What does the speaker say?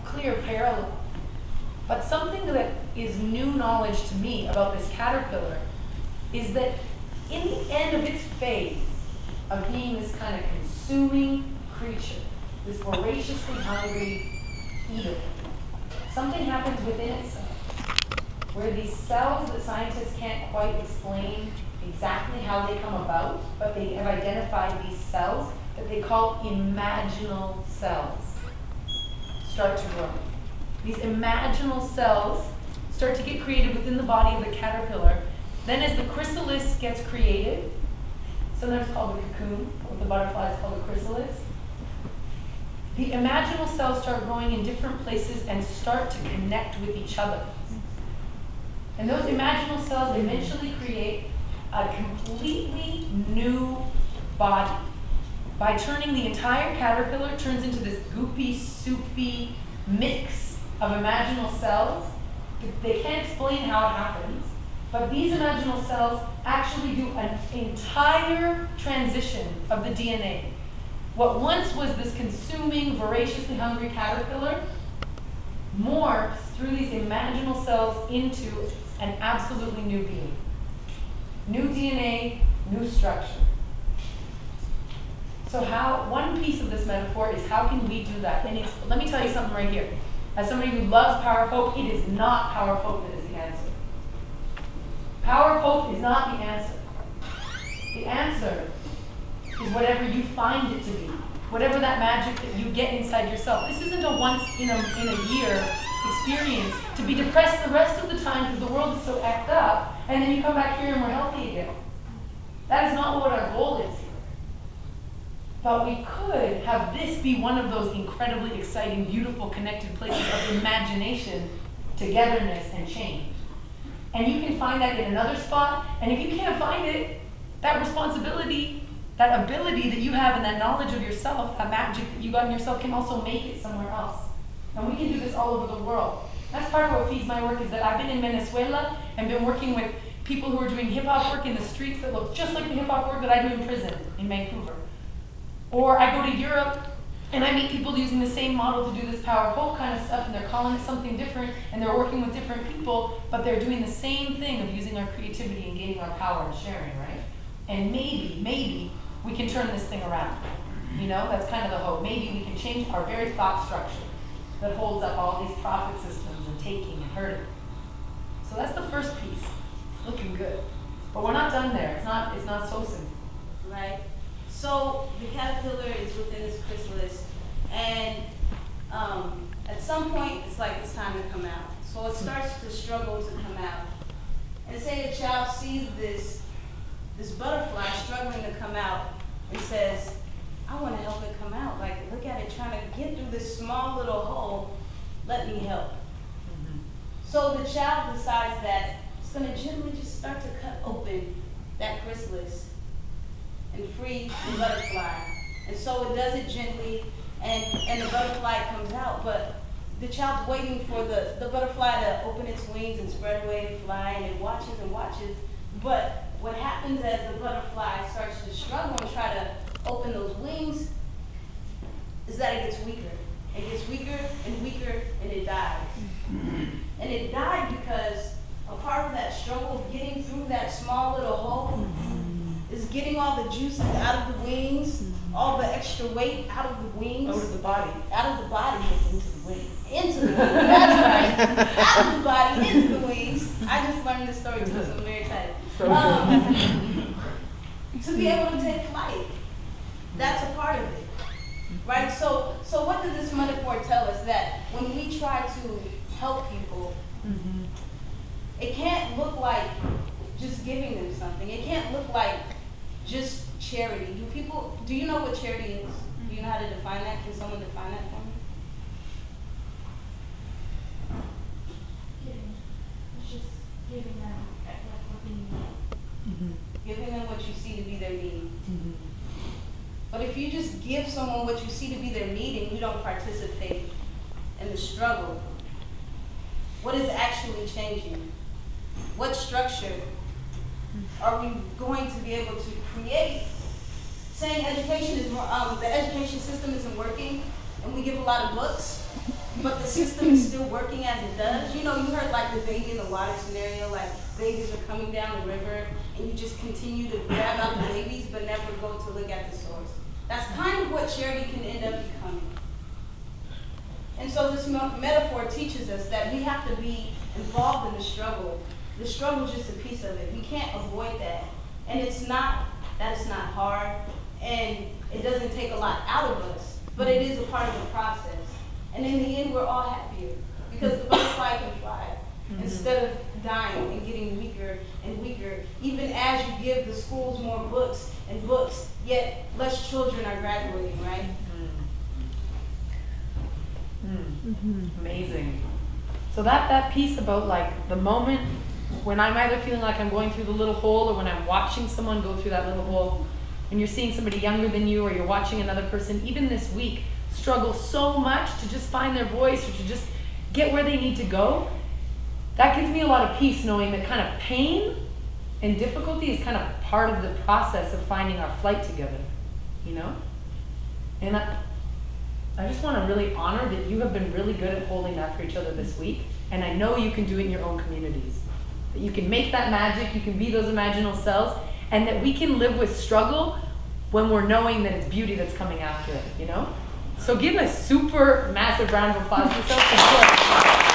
clear parallel. But something that is new knowledge to me about this caterpillar is that in the end of its phase of being this kind of consuming creature, this voraciously hungry eater, something happens within itself where these cells that scientists can't quite explain exactly how they come about, but they have identified these cells that they call imaginal cells start to grow. These imaginal cells start to get created within the body of the caterpillar. Then as the chrysalis gets created, sometimes called the cocoon, what the butterfly is called the chrysalis, the imaginal cells start growing in different places and start to connect with each other. And those imaginal cells eventually create a completely new body. By turning the entire caterpillar, turns into this goopy, soupy mix of imaginal cells. They can't explain how it happens, but these imaginal cells actually do an entire transition of the DNA. What once was this consuming, voraciously hungry caterpillar morphs through these imaginal cells into an absolutely new being. New DNA, new structure. So one piece of this metaphor is how can we do that? And let me tell you something right here. As somebody who loves Power Poke, it is not Power Poke that is the answer. Power Poke is not the answer. The answer is whatever you find it to be. Whatever that magic that you get inside yourself. This isn't a once in a year experience to be depressed the rest of the time because the world is so act up, and then you come back here and we're healthy again. That is not what our goal is here. But we could have this be one of those incredibly exciting, beautiful, connected places of imagination, togetherness, and change. And you can find that in another spot, and if you can't find it, that responsibility, that ability that you have and that knowledge of yourself, that magic that you got in yourself can also make it somewhere else. And we can do this all over the world. That's part of what feeds my work, is that I've been in Venezuela and been working with people who are doing hip-hop work in the streets that look just like the hip-hop work that I do in prison in Vancouver. Or I go to Europe and I meet people using the same model to do this Power Poke kind of stuff, and they're calling it something different, and they're working with different people, but they're doing the same thing of using our creativity and gaining our power and sharing, right? And maybe we can turn this thing around. You know, that's kind of the hope. Maybe we can change our very thought structure that holds up all these profit systems and taking and hurting. So that's the first piece. Looking good. But we're not done there. It's not so simple. Right. So the caterpillar is within this chrysalis, and at some point it's like it's time to come out. So it starts to struggle to come out. And say a child sees this butterfly struggling to come out and says, I want to help it come out. Like, look at it trying to get through this small little hole. Let me help. Mm-hmm. So the child decides that it's going to gently just start to cut open that chrysalis and free the butterfly. And so it does it gently, and the butterfly comes out, but the child's waiting for the butterfly to open its wings and spread away and fly, and it watches and watches. But what happens as the butterfly starts to struggle and try to open those wings is that it gets weaker. It gets weaker and weaker, and it dies. And it died because a part of that struggle of getting through that small little hole is getting all the juices out of the wings, all the extra weight out of the wings. Out of the body. Out of the body. Into the wings. Into the wings, that's right. Out of the body, into the wings. I just learned this story too, so I'm very excited. To be able to take flight. That's a part of it. Right? So what does this metaphor tell us? That when we try to help people, it can't look like just giving them something. It can't look like just charity. Do you know what charity is? Do you know how to define that? Can someone define that for me? Giving. It's just giving them what they need. Giving them what you see to be their need. But if you just give someone what you see to be their need and you don't participate in the struggle, what is actually changing? What structure are we going to be able to create? Saying education is the education system isn't working, and we give a lot of books, but the system is still working as it does. You know, you heard like the baby in the water scenario, like babies are coming down the river and you just continue to grab out the babies but never go to look at the source. That's kind of what charity can end up becoming. And so this metaphor teaches us that we have to be involved in the struggle. The struggle is just a piece of it. We can't avoid that. And it's not that it's not hard, and it doesn't take a lot out of us, but it is a part of the process. And in the end, we're all happier because the butterfly can fly instead of dying and getting weaker and weaker, even as you give the schools more books and books, yet less children are graduating, right? Amazing. So that piece about like the moment when I'm either feeling like I'm going through the little hole or when I'm watching someone go through that little hole, and you're seeing somebody younger than you or you're watching another person, even this week, struggle so much to just find their voice or to just get where they need to go, that gives me a lot of peace knowing that kind of pain and difficulty is kind of part of the process of finding our flight together, you know? And I just want to really honor that you have been really good at holding that for each other this week, and I know you can do it in your own communities. That you can make that magic, you can be those imaginal selves, and that we can live with struggle when we're knowing that it's beauty that's coming after it, you know? So give a super massive round of applause for yourself.